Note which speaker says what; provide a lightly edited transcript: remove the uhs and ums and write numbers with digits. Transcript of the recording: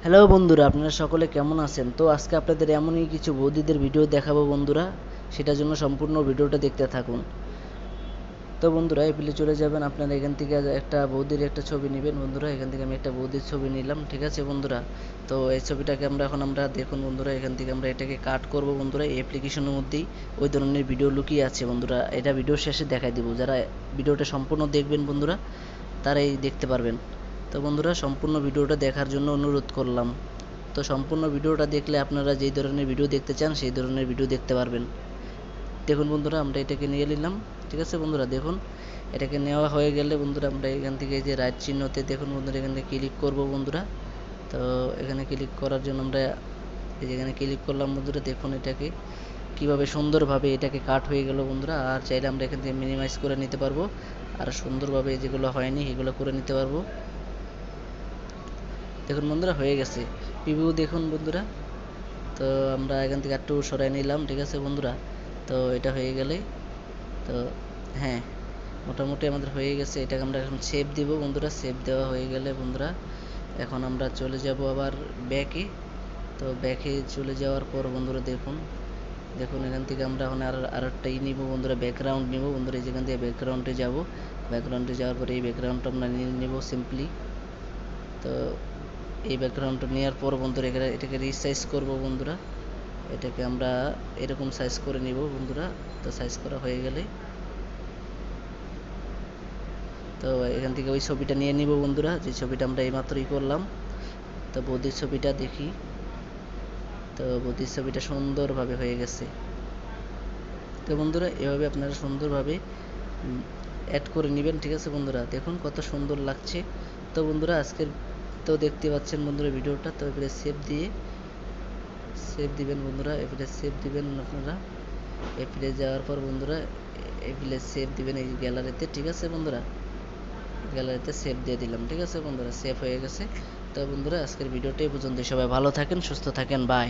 Speaker 1: Hello বন্ধুরা, আপনারা সকলে কেমন আছেন? তো আজকে আপনাদের এমনই কিছু বৌদিদের ভিডিও দেখাবো বন্ধুরা, সেটার জন্য সম্পূর্ণ ভিডিওটা দেখতে থাকুন। তো বন্ধুরা, এপ্লে চলে যাবেন, আপনারা এখান থেকে একটা বৌদির একটা ছবি নেবেন বন্ধুরা। এখান থেকে আমি একটা বৌদির ছবি নিলাম, ঠিক আছে বন্ধুরা। তো এই ছবিটাকে আমরা দেখুন বন্ধুরা, এখান থেকে আমরা এটাকে কাট করব বন্ধুরা। এই অ্যাপ্লিকেশনের মধ্যেই ওই ধরনের ভিডিও লুকিয়ে আছে বন্ধুরা, এটা ভিডিও শেষে দেখাই দিব। যারা ভিডিওটা সম্পূর্ণ দেখবেন বন্ধুরা, তারাই দেখতে পারবেন। তো বন্ধুরা, সম্পূর্ণ ভিডিওটা দেখার জন্য অনুরোধ করলাম। তো সম্পূর্ণ ভিডিওটা দেখলে আপনারা যেই ধরনের ভিডিও দেখতে চান সেই ধরনের ভিডিও দেখতে পারবেন। দেখুন বন্ধুরা, আমরা এটাকে নিয়ে নিলাম, ঠিক আছে বন্ধুরা। দেখুন, এটাকে নেওয়া হয়ে গেলে বন্ধুরা, আমরা এখান থেকে এই যে রাইট চিহ্নতে দেখুন বন্ধুরা, এখানে ক্লিক করব বন্ধুরা। তো এখানে ক্লিক করার জন্য আমরা এই যে এখানে ক্লিক করলাম বন্ধুরা। দেখুন এটাকে কিভাবে সুন্দরভাবে এটাকে কাট হয়ে গেল বন্ধুরা। আর চাইলে আমরা এখান থেকে মিনিমাইজ করে নিতে পারবো, আর সুন্দরভাবে যেগুলো হয়নি এগুলো করে নিতে পারবো। দেখুন বন্ধুরা, হয়ে গেছে। প্রিভিউ দেখুন বন্ধুরা। তো আমরা এখান থেকে একটু সরাই নিলাম, ঠিক আছে বন্ধুরা। তো এটা হয়ে গেলে, তো হ্যাঁ, মোটামুটি আমাদের হয়ে গেছে। এটাকে আমরা এখন সেভ দিব বন্ধুরা। সেভ দেওয়া হয়ে গেলে বন্ধুরা, এখন আমরা চলে যাব আবার ব্যাকে। তো ব্যাকে চলে যাওয়ার পর বন্ধুরা দেখুন, দেখুন এখান থেকে আমরা এখন আরেকটা নিব বন্ধুরা, ব্যাকগ্রাউন্ড নিব বন্ধুরা। যেখান থেকে ব্যাকগ্রাউন্ডে যাব, ব্যাকগ্রাউন্ডে যাওয়ার পরে এই ব্যাকগ্রাউন্ডটা আমরা নিয়ে নেব সিম্পলি। তো এই ব্যাকগ্রাউন্ডটা নেওয়ার পর বন্ধুরা এটাকে রিসাইজ করব বন্ধুরা। এটাকে আমরা এরকম সাইজ করে নিব বন্ধুরা। তো সাইজ করা হয়ে গেলে, তো এখান থেকে ওই ছবিটা নিয়ে নিব বন্ধুরা, যে ছবিটা আমরা এইমাত্রই করলাম। তো বৌদির ছবিটা দেখি। তো বৌদির ছবিটা সুন্দরভাবে হয়ে গেছে। তো বন্ধুরা, এভাবে আপনারা সুন্দরভাবে অ্যাড করে নেবেন, ঠিক আছে বন্ধুরা। দেখুন কত সুন্দর লাগছে। তো বন্ধুরা, আজকের তো দেখতে পাচ্ছেন বন্ধুরা ভিডিওটা। তো এবারে সেভ দিবেন বন্ধুরা। এবারে সেভ দিবেন আপনারা। এপ্লে যাওয়ার পর বন্ধুরা, এপ্লে সেভ দিবেন এই গ্যালারিতে, ঠিক আছে বন্ধুরা। গ্যালারিতে সেভ দিয়ে দিলাম, ঠিক আছে বন্ধুরা। সেভ হয়ে গেছে। তো বন্ধুরা, আজকের ভিডিওটা এই পর্যন্ত। সবাই ভালো থাকেন, সুস্থ থাকেন, বাই।